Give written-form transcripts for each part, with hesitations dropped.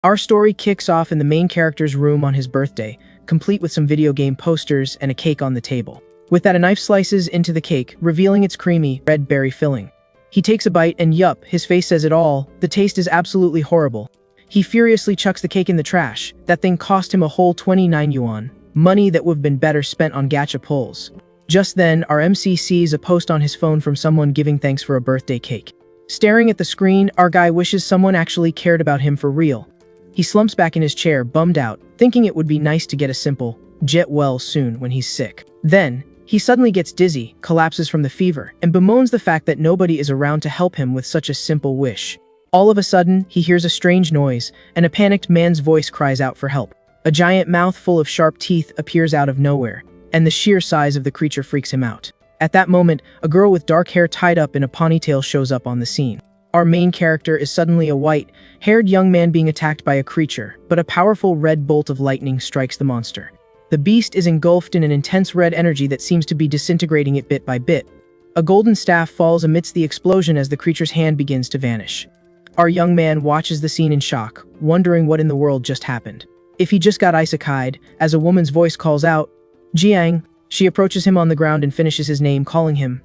Our story kicks off in the main character's room on his birthday, complete with some video game posters and a cake on the table. With that, a knife slices into the cake, revealing its creamy, red berry filling. He takes a bite and yup, his face says it all, the taste is absolutely horrible. He furiously chucks the cake in the trash. That thing cost him a whole 29 yuan, money that would have been better spent on gacha pulls. Just then, our MC sees a post on his phone from someone giving thanks for a birthday cake. Staring at the screen, our guy wishes someone actually cared about him for real. He slumps back in his chair, bummed out, thinking it would be nice to get a simple, get well soon when he's sick. Then, he suddenly gets dizzy, collapses from the fever, and bemoans the fact that nobody is around to help him with such a simple wish. All of a sudden, he hears a strange noise, and a panicked man's voice cries out for help. A giant mouth full of sharp teeth appears out of nowhere, and the sheer size of the creature freaks him out. At that moment, a girl with dark hair tied up in a ponytail shows up on the scene. Our main character is suddenly a white-haired young man being attacked by a creature, but a powerful red bolt of lightning strikes the monster. The beast is engulfed in an intense red energy that seems to be disintegrating it bit by bit. A golden staff falls amidst the explosion as the creature's hand begins to vanish. Our young man watches the scene in shock, wondering what in the world just happened. If he just got isekai'd, as a woman's voice calls out, "Jiang." She approaches him on the ground and finishes his name, calling him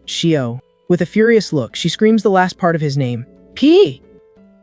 Shio. With a furious look, she screams the last part of his name, P!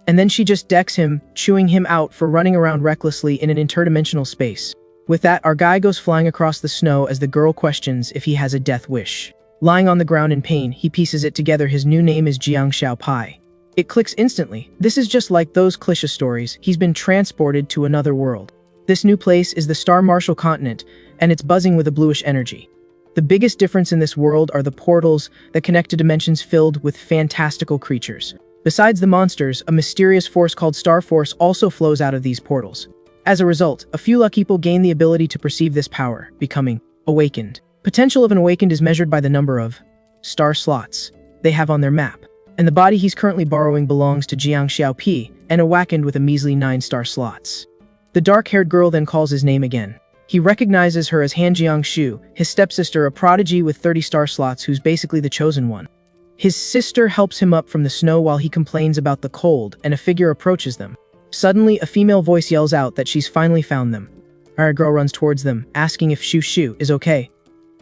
And then she just decks him, chewing him out for running around recklessly in an interdimensional space. With that, our guy goes flying across the snow as the girl questions if he has a death wish. Lying on the ground in pain, he pieces it together. His new name is Jiang Xiaopai. It clicks instantly. This is just like those cliché stories. He's been transported to another world. This new place is the Star Martial continent, and it's buzzing with a bluish energy. The biggest difference in this world are the portals that connect to dimensions filled with fantastical creatures. Besides the monsters, a mysterious force called Star Force also flows out of these portals. As a result, a few lucky people gain the ability to perceive this power, becoming awakened. Potential of an awakened is measured by the number of star slots they have on their map, and the body he's currently borrowing belongs to Jiang Xiaopi, and awakened with a measly 9-star slots. The dark-haired girl then calls his name again. He recognizes her as Han Jiangshu, his stepsister, a prodigy with 30 star slots who's basically the chosen one. His sister helps him up from the snow while he complains about the cold, and a figure approaches them. Suddenly, a female voice yells out that she's finally found them. Our girl runs towards them, asking if Shu is okay.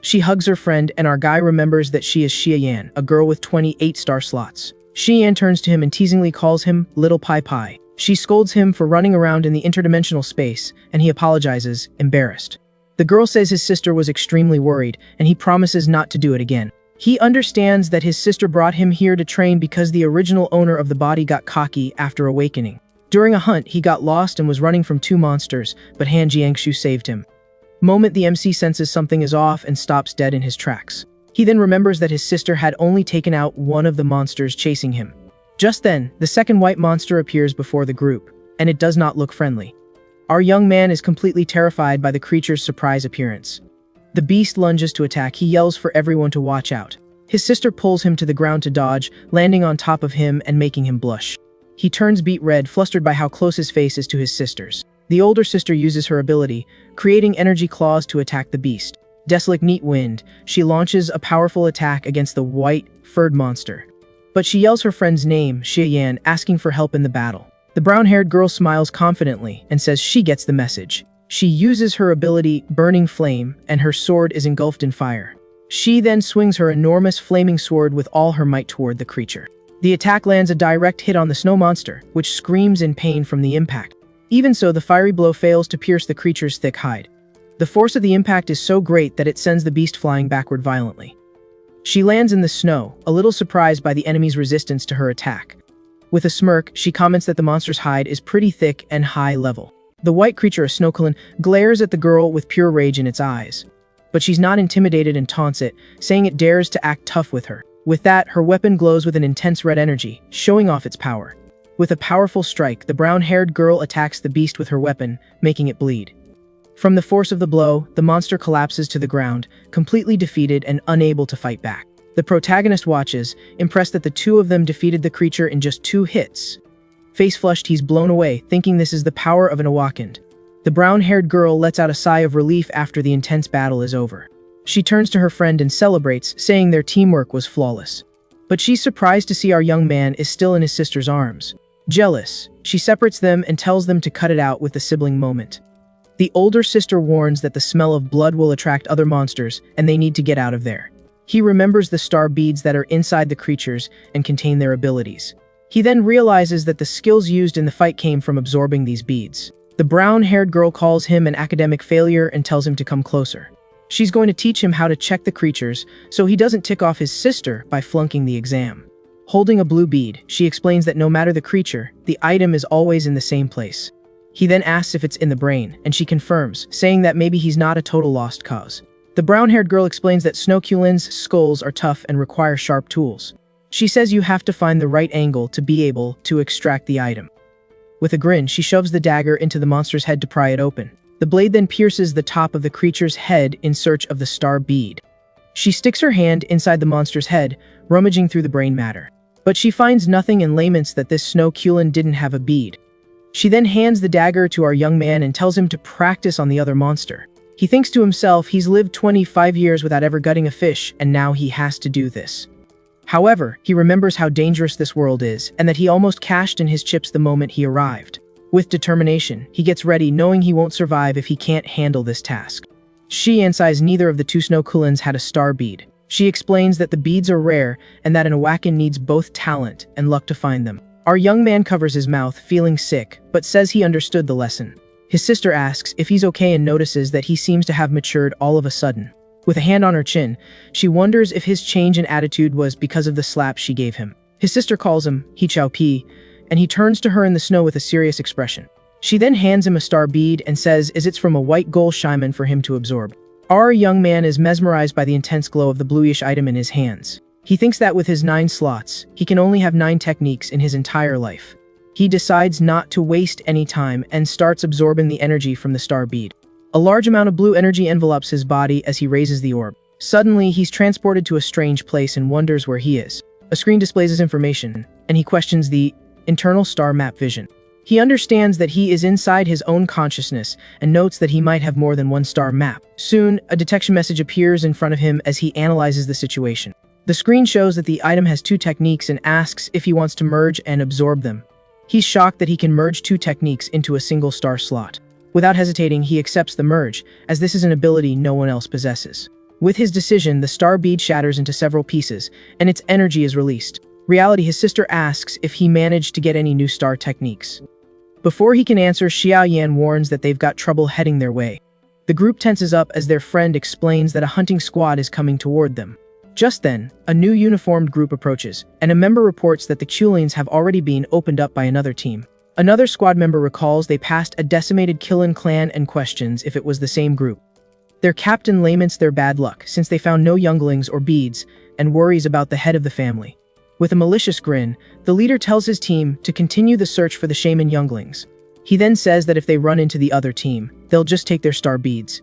She hugs her friend, and our guy remembers that she is Xia Yan, a girl with 28 star slots. Xia Yan turns to him and teasingly calls him Little Pai Pai. She scolds him for running around in the interdimensional space, and he apologizes, embarrassed. The girl says his sister was extremely worried, and he promises not to do it again. He understands that his sister brought him here to train because the original owner of the body got cocky after awakening. During a hunt, he got lost and was running from 2 monsters, but Han Jiangshu saved him. Moment the MC senses something is off and stops dead in his tracks. He then remembers that his sister had only taken out one of the monsters chasing him. Just then, the second white monster appears before the group, and it does not look friendly. Our young man is completely terrified by the creature's surprise appearance. The beast lunges to attack. He yells for everyone to watch out. His sister pulls him to the ground to dodge, landing on top of him and making him blush. He turns beet red, flustered by how close his face is to his sister's. The older sister uses her ability, creating energy claws to attack the beast. Desolate Neat Wind, she launches a powerful attack against the white, furred monster. But she yells her friend's name, Xia Yan, asking for help in the battle. The brown-haired girl smiles confidently and says she gets the message. She uses her ability, Burning Flame, and her sword is engulfed in fire. She then swings her enormous flaming sword with all her might toward the creature. The attack lands a direct hit on the snow monster, which screams in pain from the impact. Even so, the fiery blow fails to pierce the creature's thick hide. The force of the impact is so great that it sends the beast flying backward violently. She lands in the snow, a little surprised by the enemy's resistance to her attack. With a smirk, she comments that the monster's hide is pretty thick and high level. The white creature, a snowcullen, glares at the girl with pure rage in its eyes. But she's not intimidated and taunts it, saying it dares to act tough with her. With that, her weapon glows with an intense red energy, showing off its power. With a powerful strike, the brown-haired girl attacks the beast with her weapon, making it bleed. From the force of the blow, the monster collapses to the ground, completely defeated and unable to fight back. The protagonist watches, impressed that the two of them defeated the creature in just 2 hits. Face flushed, he's blown away, thinking this is the power of an awakened. The brown-haired girl lets out a sigh of relief after the intense battle is over. She turns to her friend and celebrates, saying their teamwork was flawless. But she's surprised to see our young man is still in his sister's arms. Jealous, she separates them and tells them to cut it out with the sibling moment. The older sister warns that the smell of blood will attract other monsters and they need to get out of there. He remembers the star beads that are inside the creatures and contain their abilities. He then realizes that the skills used in the fight came from absorbing these beads. The brown-haired girl calls him an academic failure and tells him to come closer. She's going to teach him how to check the creatures so he doesn't tick off his sister by flunking the exam. Holding a blue bead, she explains that no matter the creature, the item is always in the same place. He then asks if it's in the brain, and she confirms, saying that maybe he's not a total lost cause. The brown-haired girl explains that Snowculin's skulls are tough and require sharp tools. She says you have to find the right angle to be able to extract the item. With a grin, she shoves the dagger into the monster's head to pry it open. The blade then pierces the top of the creature's head in search of the star bead. She sticks her hand inside the monster's head, rummaging through the brain matter. But she finds nothing and laments that this Snowculin didn't have a bead. She then hands the dagger to our young man and tells him to practice on the other monster. He thinks to himself he's lived 25 years without ever gutting a fish, and now he has to do this. However, he remembers how dangerous this world is, and that he almost cashed in his chips the moment he arrived. With determination, he gets ready, knowing he won't survive if he can't handle this task. She says neither of the two Snowculins had a star bead. She explains that the beads are rare, and that an Awaken needs both talent and luck to find them. Our young man covers his mouth, feeling sick, but says he understood the lesson. His sister asks if he's okay and notices that he seems to have matured all of a sudden. With a hand on her chin, she wonders if his change in attitude was because of the slap she gave him. His sister calls him He Chow Pi, and he turns to her in the snow with a serious expression. She then hands him a star bead and says it's from a white gold shaman for him to absorb. Our young man is mesmerized by the intense glow of the bluish item in his hands. He thinks that with his 9 slots, he can only have 9 techniques in his entire life. He decides not to waste any time and starts absorbing the energy from the star bead. A large amount of blue energy envelops his body as he raises the orb. Suddenly, he's transported to a strange place and wonders where he is. A screen displays his information, and he questions the internal star map vision. He understands that he is inside his own consciousness and notes that he might have more than one star map. Soon, a detection message appears in front of him as he analyzes the situation. The screen shows that the item has 2 techniques and asks if he wants to merge and absorb them. He's shocked that he can merge 2 techniques into a single star slot. Without hesitating, he accepts the merge, as this is an ability no one else possesses. With his decision, the star bead shatters into several pieces, and its energy is released. Reality, his sister asks if he managed to get any new star techniques. Before he can answer, Xiao Yan warns that they've got trouble heading their way. The group tenses up as their friend explains that a hunting squad is coming toward them. Just then, a new uniformed group approaches, and a member reports that the Kulins have already been opened up by another team. Another squad member recalls they passed a decimated Kilin clan and questions if it was the same group. Their captain laments their bad luck since they found no younglings or beads, and worries about the head of the family. With a malicious grin, the leader tells his team to continue the search for the shaman younglings. He then says that if they run into the other team, they'll just take their star beads.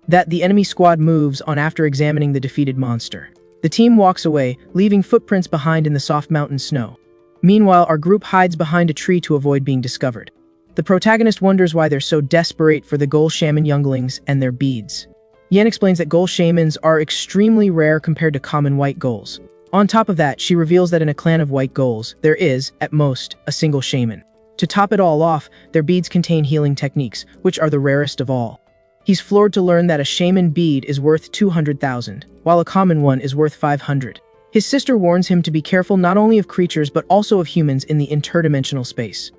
That the enemy squad moves on after examining the defeated monster. The team walks away, leaving footprints behind in the soft mountain snow. Meanwhile, our group hides behind a tree to avoid being discovered. The protagonist wonders why they're so desperate for the Ghoul Shaman younglings and their beads. Yen explains that Ghoul Shamans are extremely rare compared to common white ghouls. On top of that, she reveals that in a clan of white ghouls, there is, at most, a single shaman. To top it all off, their beads contain healing techniques, which are the rarest of all. He's floored to learn that a shaman bead is worth 200,000, while a common one is worth 500. His sister warns him to be careful not only of creatures but also of humans in the interdimensional space.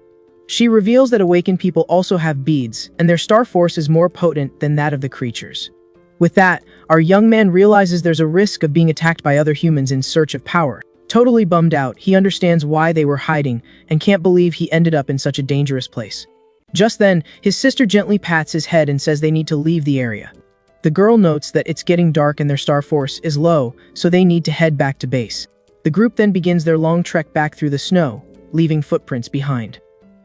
She reveals that awakened people also have beads, and their star force is more potent than that of the creatures. With that, our young man realizes there's a risk of being attacked by other humans in search of power. Totally bummed out, he understands why they were hiding, and can't believe he ended up in such a dangerous place. Just then, his sister gently pats his head and says they need to leave the area. The girl notes that it's getting dark and their star force is low, so they need to head back to base. The group then begins their long trek back through the snow, leaving footprints behind.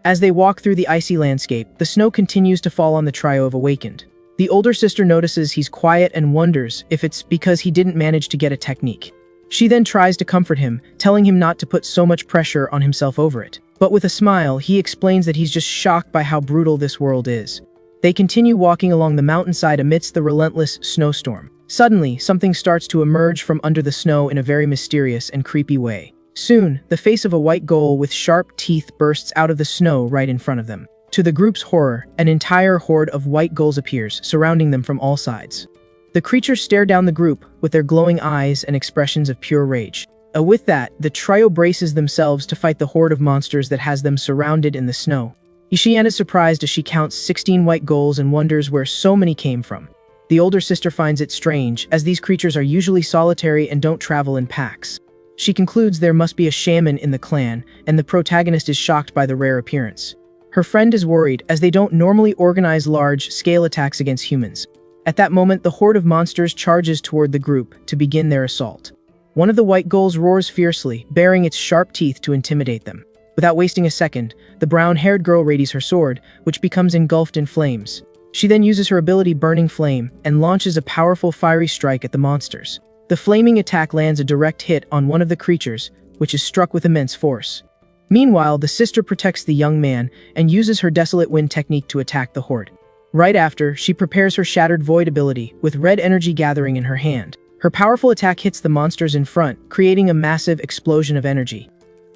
As they walk through the icy landscape, the snow continues to fall on the trio of awakened. The older sister notices he's quiet and wonders if it's because he didn't manage to get a technique. She then tries to comfort him, telling him not to put so much pressure on himself over it. But with a smile, he explains that he's just shocked by how brutal this world is. They continue walking along the mountainside amidst the relentless snowstorm. Suddenly, something starts to emerge from under the snow in a very mysterious and creepy way. Soon, the face of a white ghoul with sharp teeth bursts out of the snow right in front of them. To the group's horror, an entire horde of white ghouls appears, surrounding them from all sides. The creatures stare down the group with their glowing eyes and expressions of pure rage. With that, the trio braces themselves to fight the horde of monsters that has them surrounded in the snow. Ishian is surprised as she counts 16 white ghouls and wonders where so many came from. The older sister finds it strange, as these creatures are usually solitary and don't travel in packs. She concludes there must be a shaman in the clan, and the protagonist is shocked by the rare appearance. Her friend is worried, as they don't normally organize large-scale attacks against humans. At that moment, the horde of monsters charges toward the group to begin their assault. One of the white ghouls roars fiercely, baring its sharp teeth to intimidate them. Without wasting a second, the brown-haired girl readies her sword, which becomes engulfed in flames. She then uses her ability Burning Flame and launches a powerful fiery strike at the monsters. The flaming attack lands a direct hit on one of the creatures, which is struck with immense force. Meanwhile, the sister protects the young man and uses her Desolate Wind technique to attack the horde. Right after, she prepares her Shattered Void ability, with red energy gathering in her hand. Her powerful attack hits the monsters in front, creating a massive explosion of energy.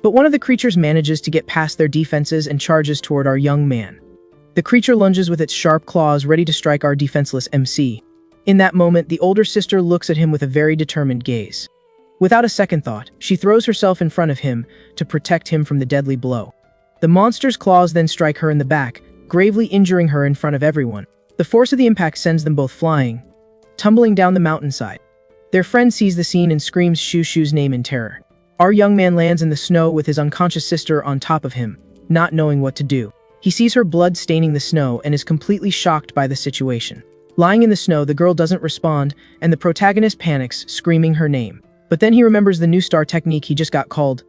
But one of the creatures manages to get past their defenses and charges toward our young man. The creature lunges with its sharp claws, ready to strike our defenseless MC. In that moment, the older sister looks at him with a very determined gaze. Without a second thought, she throws herself in front of him to protect him from the deadly blow. The monster's claws then strike her in the back, gravely injuring her in front of everyone. The force of the impact sends them both flying, tumbling down the mountainside. Their friend sees the scene and screams Shu Shu's name in terror. Our young man lands in the snow with his unconscious sister on top of him, not knowing what to do. He sees her blood staining the snow and is completely shocked by the situation. Lying in the snow, the girl doesn't respond, and the protagonist panics, screaming her name. But then he remembers the new star technique he just got called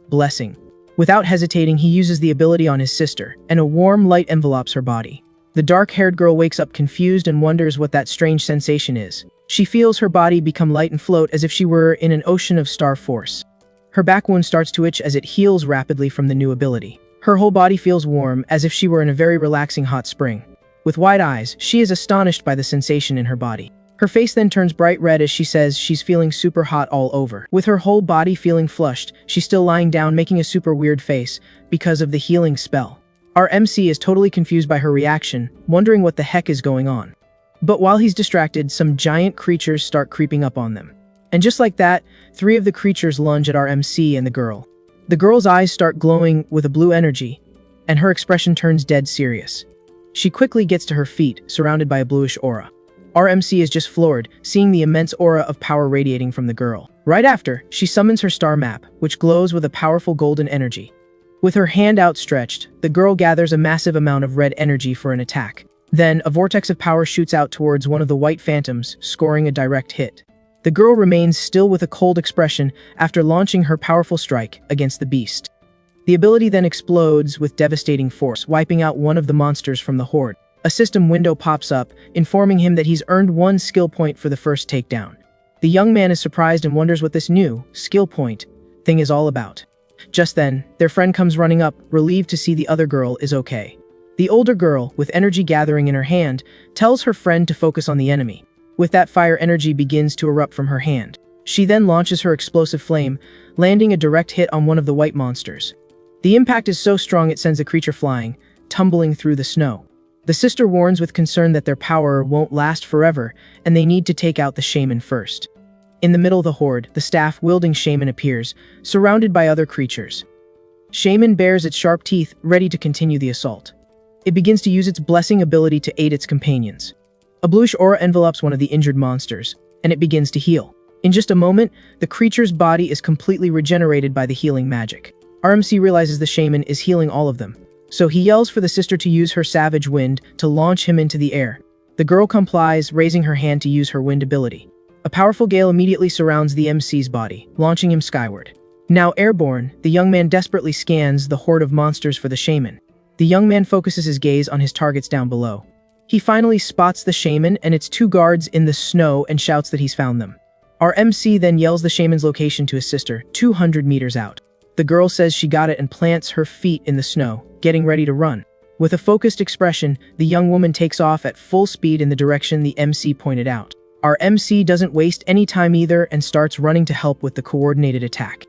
Blessing. Without hesitating, he uses the ability on his sister, and a warm light envelops her body. The dark-haired girl wakes up confused and wonders what that strange sensation is. She feels her body become light and float as if she were in an ocean of star force. Her back wound starts to itch as it heals rapidly from the new ability. Her whole body feels warm, as if she were in a very relaxing hot spring. With wide eyes, she is astonished by the sensation in her body. Her face then turns bright red as she says she's feeling super hot all over. With her whole body feeling flushed, she's still lying down making a super weird face because of the healing spell. Our MC is totally confused by her reaction, wondering what the heck is going on. But while he's distracted, some giant creatures start creeping up on them. And just like that, 3 of the creatures lunge at our MC and the girl. The girl's eyes start glowing with a blue energy, and her expression turns dead serious. She quickly gets to her feet, surrounded by a bluish aura. Our MC is just floored, seeing the immense aura of power radiating from the girl. Right after, she summons her star map, which glows with a powerful golden energy. With her hand outstretched, the girl gathers a massive amount of red energy for an attack. Then, a vortex of power shoots out towards one of the white phantoms, scoring a direct hit. The girl remains still with a cold expression after launching her powerful strike against the beast. The ability then explodes with devastating force, wiping out one of the monsters from the horde. A system window pops up, informing him that he's earned 1 skill point for the first takedown. The young man is surprised and wonders what this new skill point thing is all about. Just then, their friend comes running up, relieved to see the other girl is okay. The older girl, with energy gathering in her hand, tells her friend to focus on the enemy. With that, fire energy begins to erupt from her hand. She then launches her explosive flame, landing a direct hit on one of the white monsters. The impact is so strong it sends the creature flying, tumbling through the snow. The sister warns with concern that their power won't last forever, and they need to take out the shaman first. In the middle of the horde, the staff-wielding shaman appears, surrounded by other creatures. Shaman bares its sharp teeth, ready to continue the assault. It begins to use its blessing ability to aid its companions. A bluish aura envelopes one of the injured monsters, and it begins to heal. In just a moment, the creature's body is completely regenerated by the healing magic. RMC realizes the shaman is healing all of them, so he yells for the sister to use her savage wind to launch him into the air. The girl complies, raising her hand to use her wind ability. A powerful gale immediately surrounds the MC's body, launching him skyward. Now airborne, the young man desperately scans the horde of monsters for the shaman. The young man focuses his gaze on his targets down below. He finally spots the shaman and its 2 guards in the snow and shouts that he's found them. Our MC then yells the shaman's location to his sister, 200 meters out. The girl says she got it and plants her feet in the snow, getting ready to run. With a focused expression, the young woman takes off at full speed in the direction the MC pointed out. Our MC doesn't waste any time either and starts running to help with the coordinated attack.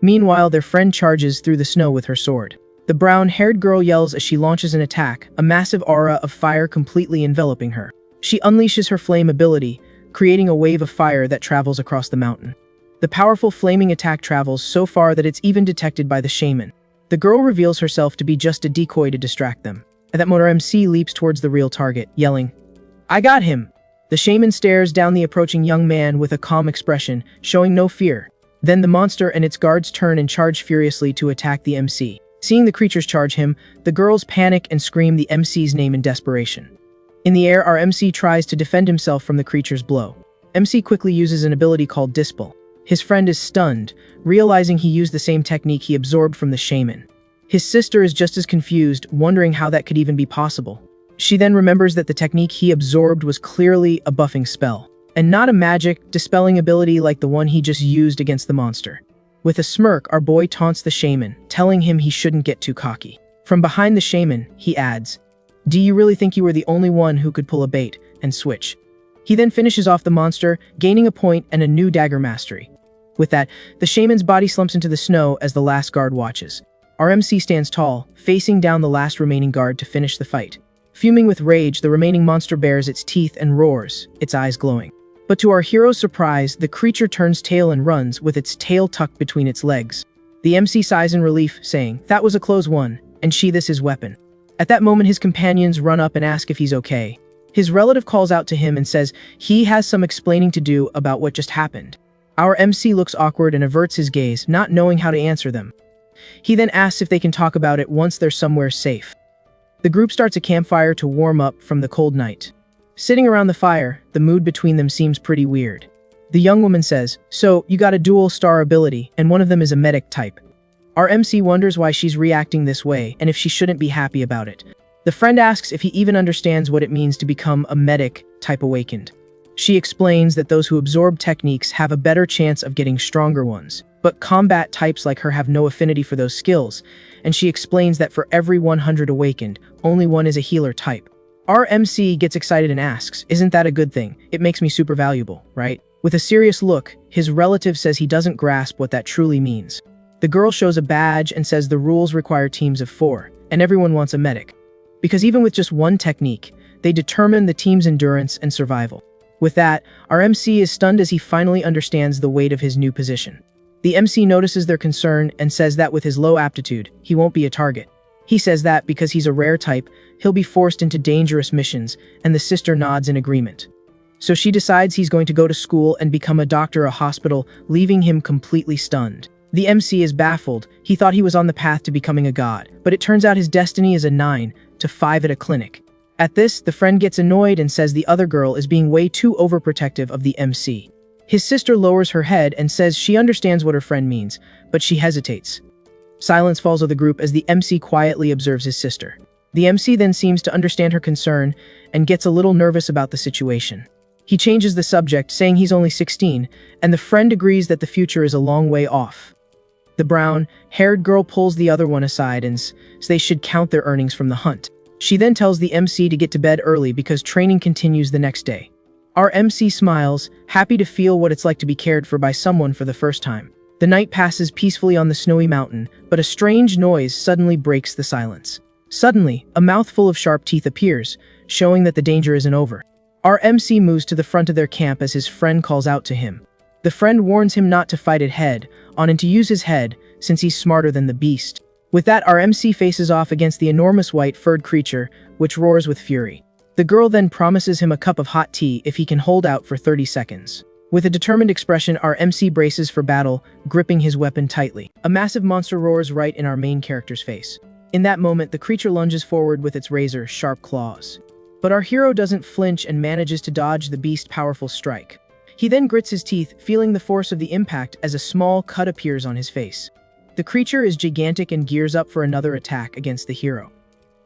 Meanwhile, their friend charges through the snow with her sword. The brown-haired girl yells as she launches an attack, a massive aura of fire completely enveloping her. She unleashes her flame ability, creating a wave of fire that travels across the mountain. The powerful flaming attack travels so far that it's even detected by the shaman. The girl reveals herself to be just a decoy to distract them. At that moment, MC leaps towards the real target, yelling, "I got him!" The shaman stares down the approaching young man with a calm expression, showing no fear. Then the monster and its guards turn and charge furiously to attack the MC. Seeing the creatures charge him, the girls panic and scream the MC's name in desperation. In the air, our MC tries to defend himself from the creature's blow. MC quickly uses an ability called Dispel. His friend is stunned, realizing he used the same technique he absorbed from the shaman. His sister is just as confused, wondering how that could even be possible. She then remembers that the technique he absorbed was clearly a buffing spell, and not a magic, dispelling ability like the one he just used against the monster. With a smirk, our boy taunts the shaman, telling him he shouldn't get too cocky. From behind the shaman, he adds, "Do you really think you were the only one who could pull a bait and switch?" He then finishes off the monster, gaining a point and a new dagger mastery. With that, the shaman's body slumps into the snow as the last guard watches. Our MC stands tall, facing down the last remaining guard to finish the fight. Fuming with rage, the remaining monster bares its teeth and roars, its eyes glowing. But to our hero's surprise, the creature turns tail and runs, with its tail tucked between its legs. The MC sighs in relief, saying, "That was a close one," and sheaths his weapon. At that moment, his companions run up and ask if he's okay. His relative calls out to him and says he has some explaining to do about what just happened. Our MC looks awkward and averts his gaze, not knowing how to answer them. He then asks if they can talk about it once they're somewhere safe. The group starts a campfire to warm up from the cold night. Sitting around the fire, the mood between them seems pretty weird. The young woman says, "So, you got a dual star ability, and one of them is a medic type." Our MC wonders why she's reacting this way, and if she shouldn't be happy about it. The friend asks if he even understands what it means to become a medic type awakened. She explains that those who absorb techniques have a better chance of getting stronger ones, but combat types like her have no affinity for those skills, and she explains that for every 100 awakened, only one is a healer type. Our MC gets excited and asks, "Isn't that a good thing? It makes me super valuable, right?" With a serious look, his relative says he doesn't grasp what that truly means. The girl shows a badge and says the rules require teams of 4, and everyone wants a medic. Because even with just one technique, they determine the team's endurance and survival. With that, our MC is stunned as he finally understands the weight of his new position. The MC notices their concern and says that with his low aptitude, he won't be a target. He says that because he's a rare type, he'll be forced into dangerous missions, and the sister nods in agreement. So she decides he's going to go to school and become a doctor or a hospital, leaving him completely stunned. The MC is baffled. He thought he was on the path to becoming a god, but it turns out his destiny is a 9 to 5 at a clinic. At this, the friend gets annoyed and says the other girl is being way too overprotective of the MC. His sister lowers her head and says she understands what her friend means, but she hesitates. Silence falls on the group as the MC quietly observes his sister. The MC then seems to understand her concern and gets a little nervous about the situation. He changes the subject, saying he's only 16, and the friend agrees that the future is a long way off. The brown-haired girl pulls the other one aside and says they should count their earnings from the hunt. She then tells the MC to get to bed early because training continues the next day. Our MC smiles, happy to feel what it's like to be cared for by someone for the first time. The night passes peacefully on the snowy mountain, but a strange noise suddenly breaks the silence. Suddenly, a mouthful of sharp teeth appears, showing that the danger isn't over. Our MC moves to the front of their camp as his friend calls out to him. The friend warns him not to fight it head-on and to use his head, since he's smarter than the beast. With that, our MC faces off against the enormous white-furred creature, which roars with fury. The girl then promises him a cup of hot tea if he can hold out for 30 seconds. With a determined expression, our MC braces for battle, gripping his weapon tightly. A massive monster roars right in our main character's face. In that moment, the creature lunges forward with its razor-sharp claws. But our hero doesn't flinch and manages to dodge the beast's powerful strike. He then grits his teeth, feeling the force of the impact as a small cut appears on his face. The creature is gigantic and gears up for another attack against the hero.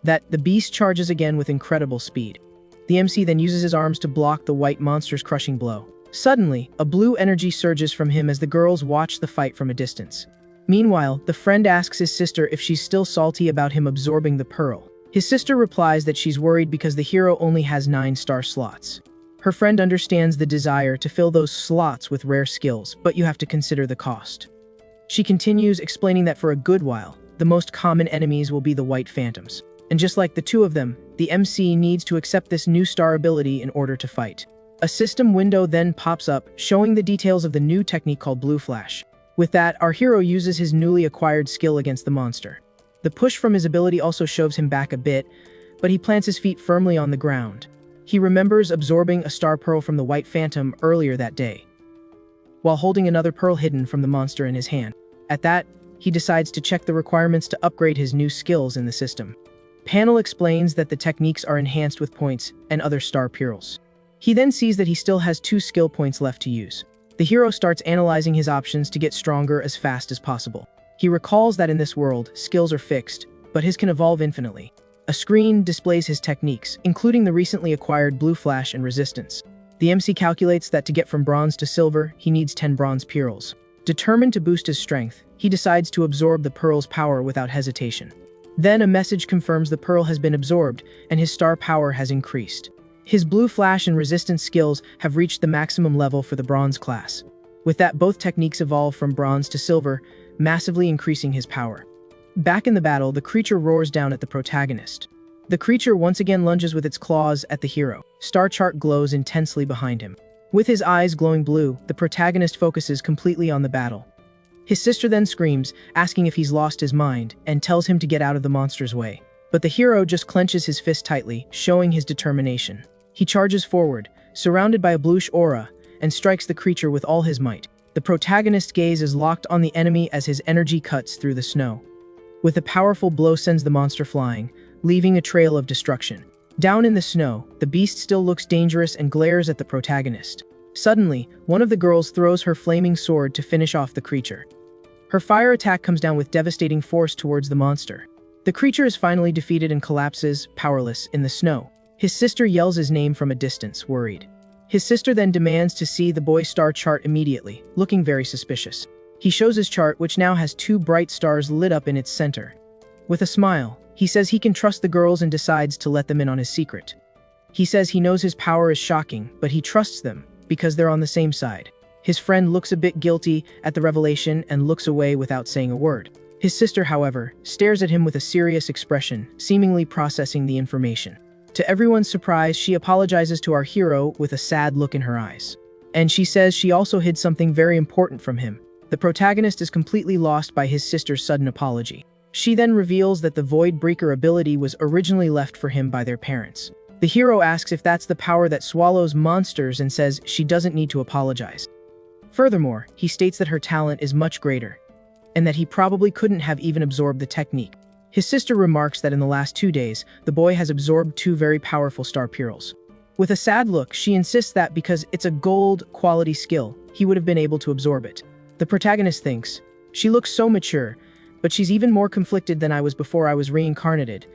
The beast charges again with incredible speed. The MC then uses his arms to block the white monster's crushing blow. Suddenly, a blue energy surges from him as the girls watch the fight from a distance. Meanwhile, the friend asks his sister if she's still salty about him absorbing the pearl. His sister replies that she's worried because the hero only has 9-star slots. Her friend understands the desire to fill those slots with rare skills, but you have to consider the cost. She continues, explaining that for a good while, the most common enemies will be the White Phantoms. And just like the two of them, the MC needs to accept this new star ability in order to fight. A system window then pops up, showing the details of the new technique called Blue Flash. With that, our hero uses his newly acquired skill against the monster. The push from his ability also shoves him back a bit, but he plants his feet firmly on the ground. He remembers absorbing a star pearl from the White Phantom earlier that day, while holding another pearl hidden from the monster in his hand. At that, he decides to check the requirements to upgrade his new skills in the system. Panel explains that the techniques are enhanced with points and other star pearls. He then sees that he still has 2 skill points left to use. The hero starts analyzing his options to get stronger as fast as possible. He recalls that in this world, skills are fixed, but his can evolve infinitely. A screen displays his techniques, including the recently acquired Blue Flash and Resistance. The MC calculates that to get from bronze to silver, he needs 10 bronze pearls. Determined to boost his strength, he decides to absorb the pearl's power without hesitation. Then a message confirms the pearl has been absorbed, and his star power has increased. His Blue Flash and Resistance skills have reached the maximum level for the bronze class. With that, both techniques evolve from bronze to silver, massively increasing his power. Back in the battle, the creature roars down at the protagonist. The creature once again lunges with its claws at the hero. Star Chart glows intensely behind him. With his eyes glowing blue, the protagonist focuses completely on the battle. His sister then screams, asking if he's lost his mind, and tells him to get out of the monster's way. But the hero just clenches his fist tightly, showing his determination. He charges forward, surrounded by a bluish aura, and strikes the creature with all his might. The protagonist's gaze is locked on the enemy as his energy cuts through the snow. With a powerful blow sends the monster flying, leaving a trail of destruction. Down in the snow, the beast still looks dangerous and glares at the protagonist. Suddenly, one of the girls throws her flaming sword to finish off the creature. Her fire attack comes down with devastating force towards the monster. The creature is finally defeated and collapses, powerless, in the snow. His sister yells his name from a distance, worried. His sister then demands to see the boy's star chart immediately, looking very suspicious. He shows his chart, which now has 2 bright stars lit up in its center. With a smile, he says he can trust the girls and decides to let them in on his secret. He says he knows his power is shocking, but he trusts them because they're on the same side. His friend looks a bit guilty at the revelation and looks away without saying a word. His sister, however, stares at him with a serious expression, seemingly processing the information. To everyone's surprise, she apologizes to our hero with a sad look in her eyes. And she says she also hid something very important from him. The protagonist is completely lost by his sister's sudden apology. She then reveals that the Void Breaker ability was originally left for him by their parents. The hero asks if that's the power that swallows monsters and says she doesn't need to apologize. Furthermore, he states that her talent is much greater, and that he probably couldn't have even absorbed the technique. His sister remarks that in the last 2 days, the boy has absorbed 2 very powerful star pearls. With a sad look, she insists that because it's a gold quality skill, he would have been able to absorb it. The protagonist thinks, she looks so mature, but she's even more conflicted than I was before I was reincarnated.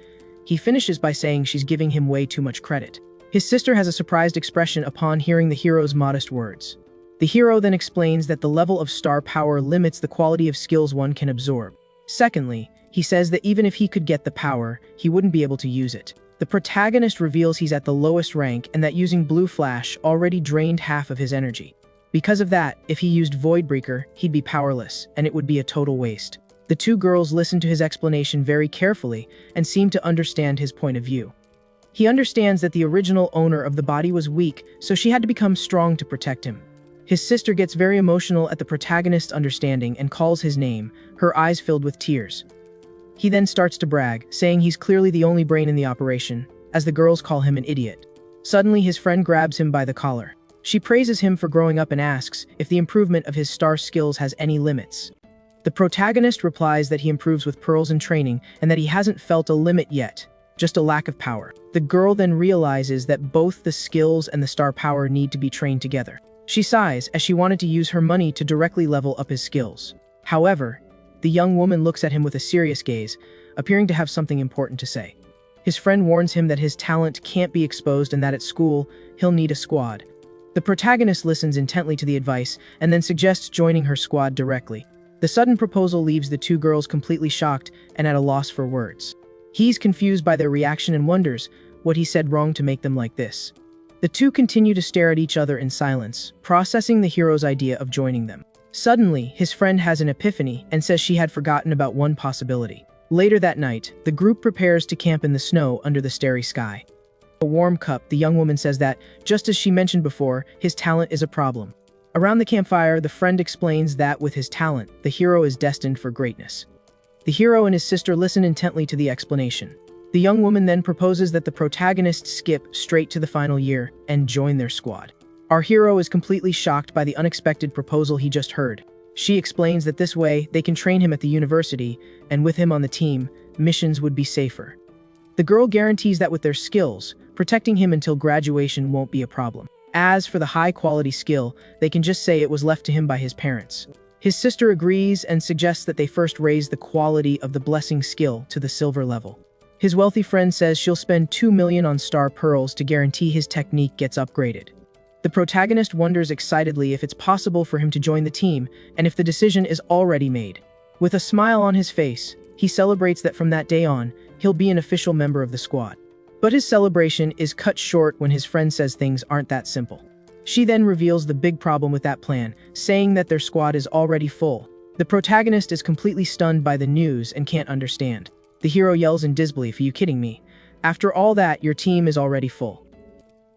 He finishes by saying she's giving him way too much credit. His sister has a surprised expression upon hearing the hero's modest words. The hero then explains that the level of star power limits the quality of skills one can absorb. Secondly, he says that even if he could get the power, he wouldn't be able to use it. The protagonist reveals he's at the lowest rank and that using Blue Flash already drained half of his energy. Because of that, if he used Voidbreaker, he'd be powerless, and it would be a total waste. The 2 girls listen to his explanation very carefully and seem to understand his point of view. He understands that the original owner of the body was weak, so she had to become strong to protect him. His sister gets very emotional at the protagonist's understanding and calls his name, her eyes filled with tears. He then starts to brag, saying he's clearly the only brain in the operation, as the girls call him an idiot. Suddenly, his friend grabs him by the collar. She praises him for growing up and asks if the improvement of his star skills has any limits. The protagonist replies that he improves with pearls and training and that he hasn't felt a limit yet, just a lack of power. The girl then realizes that both the skills and the star power need to be trained together. She sighs as she wanted to use her money to directly level up his skills. However, the young woman looks at him with a serious gaze, appearing to have something important to say. His friend warns him that his talent can't be exposed and that at school, he'll need a squad. The protagonist listens intently to the advice and then suggests joining her squad directly. The sudden proposal leaves the 2 girls completely shocked and at a loss for words. He's confused by their reaction and wonders what he said wrong to make them like this. The 2 continue to stare at each other in silence, processing the hero's idea of joining them. Suddenly, his friend has an epiphany and says she had forgotten about one possibility. Later that night, the group prepares to camp in the snow under the starry sky. A warm cup, the young woman says that, just as she mentioned before, his talent is a problem. Around the campfire, the friend explains that with his talent, the hero is destined for greatness. The hero and his sister listen intently to the explanation. The young woman then proposes that the protagonists skip straight to the final year and join their squad. Our hero is completely shocked by the unexpected proposal he just heard. She explains that this way, they can train him at the university, and with him on the team, missions would be safer. The girl guarantees that with their skills, protecting him until graduation won't be a problem. As for the high-quality skill, they can just say it was left to him by his parents. His sister agrees and suggests that they first raise the quality of the blessing skill to the silver level. His wealthy friend says she'll spend 2 million on star pearls to guarantee his technique gets upgraded. The protagonist wonders excitedly if it's possible for him to join the team and if the decision is already made. With a smile on his face, he celebrates that from that day on, he'll be an official member of the squad. But his celebration is cut short when his friend says things aren't that simple. She then reveals the big problem with that plan, saying that their squad is already full. The protagonist is completely stunned by the news and can't understand. The hero yells in disbelief, "Are you kidding me? After all that, your team is already full."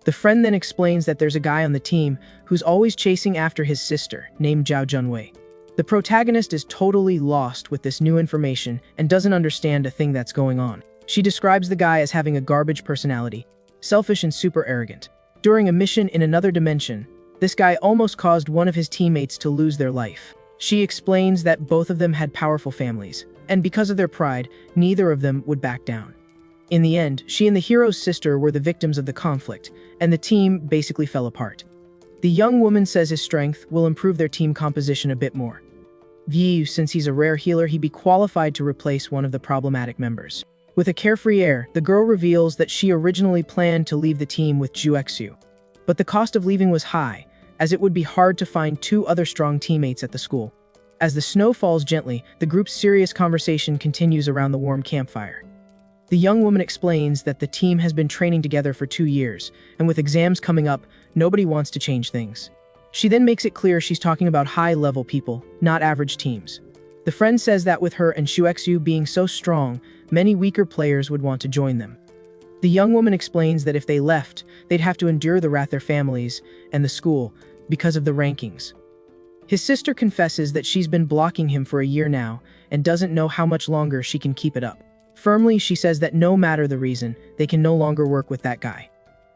The friend then explains that there's a guy on the team who's always chasing after his sister, named Zhao Junwei. The protagonist is totally lost with this new information and doesn't understand a thing that's going on. She describes the guy as having a garbage personality, selfish and super arrogant. During a mission in another dimension, this guy almost caused one of his teammates to lose their life. She explains that both of them had powerful families, and because of their pride, neither of them would back down. In the end, she and the hero's sister were the victims of the conflict, and the team basically fell apart. The young woman says his strength will improve their team composition a bit more. Since he's a rare healer, he'd be qualified to replace one of the problematic members. With a carefree air, the girl reveals that she originally planned to leave the team with Juexu. But the cost of leaving was high, as it would be hard to find 2 other strong teammates at the school. As the snow falls gently, the group's serious conversation continues around the warm campfire. The young woman explains that the team has been training together for 2 years, and with exams coming up, nobody wants to change things. She then makes it clear she's talking about high-level people, not average teams. The friend says that with her and Xuexu being so strong, many weaker players would want to join them. The young woman explains that if they left, they'd have to endure the wrath of their families and the school because of the rankings. His sister confesses that she's been blocking him for a year now and doesn't know how much longer she can keep it up. Firmly, she says that no matter the reason, they can no longer work with that guy.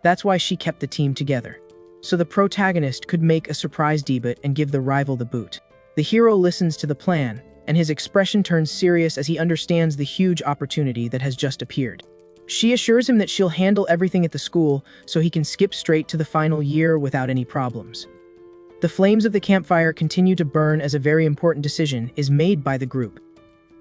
That's why she kept the team together. So the protagonist could make a surprise debut and give the rival the boot. The hero listens to the plan, and his expression turns serious as he understands the huge opportunity that has just appeared. She assures him that she'll handle everything at the school so he can skip straight to the final year without any problems. The flames of the campfire continue to burn as a very important decision is made by the group.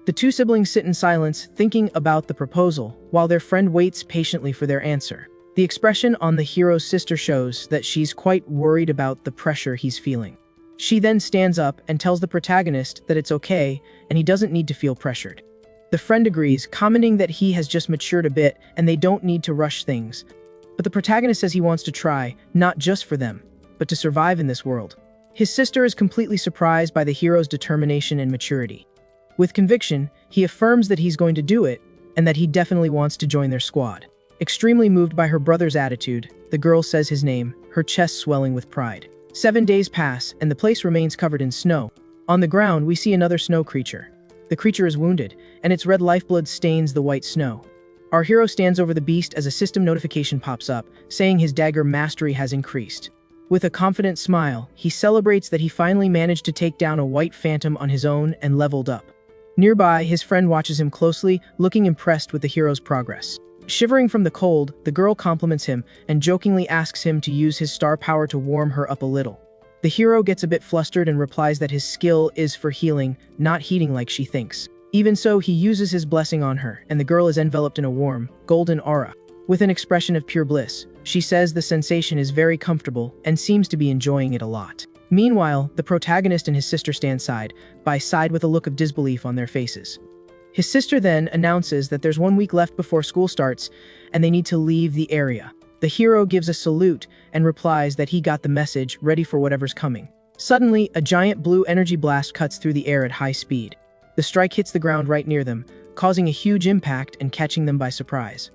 The 2 siblings sit in silence, thinking about the proposal, while their friend waits patiently for their answer. The expression on the hero's sister shows that she's quite worried about the pressure he's feeling. She then stands up and tells the protagonist that it's okay and he doesn't need to feel pressured. The friend agrees, commenting that he has just matured a bit and they don't need to rush things. But the protagonist says he wants to try, not just for them, but to survive in this world. His sister is completely surprised by the hero's determination and maturity. With conviction, he affirms that he's going to do it and that he definitely wants to join their squad. Extremely moved by her brother's attitude, the girl says his name, her chest swelling with pride. 7 days pass, and the place remains covered in snow. On the ground, we see another snow creature. The creature is wounded, and its red lifeblood stains the white snow. Our hero stands over the beast as a system notification pops up, saying his dagger mastery has increased. With a confident smile, he celebrates that he finally managed to take down a white phantom on his own and leveled up. Nearby, his friend watches him closely, looking impressed with the hero's progress. Shivering from the cold, the girl compliments him and jokingly asks him to use his star power to warm her up a little. The hero gets a bit flustered and replies that his skill is for healing, not heating like she thinks. Even so, he uses his blessing on her, and the girl is enveloped in a warm, golden aura. With an expression of pure bliss, she says the sensation is very comfortable and seems to be enjoying it a lot. Meanwhile, the protagonist and his sister stand side by side with a look of disbelief on their faces. His sister then announces that there's 1 week left before school starts and they need to leave the area. The hero gives a salute and replies that he got the message, ready for whatever's coming. Suddenly, a giant blue energy blast cuts through the air at high speed. The strike hits the ground right near them, causing a huge impact and catching them by surprise.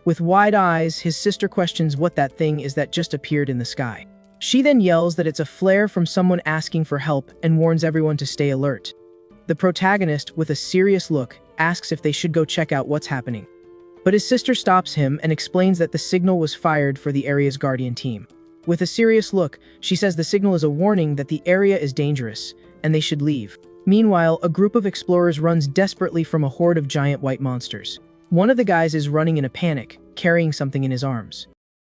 With wide eyes, his sister questions what that thing is that just appeared in the sky. She then yells that it's a flare from someone asking for help and warns everyone to stay alert. The protagonist, with a serious look, asks if they should go check out what's happening. But his sister stops him and explains that the signal was fired for the area's guardian team. With a serious look, she says the signal is a warning that the area is dangerous, and they should leave. Meanwhile, a group of explorers runs desperately from a horde of giant white monsters. One of the guys is running in a panic, carrying something in his arms.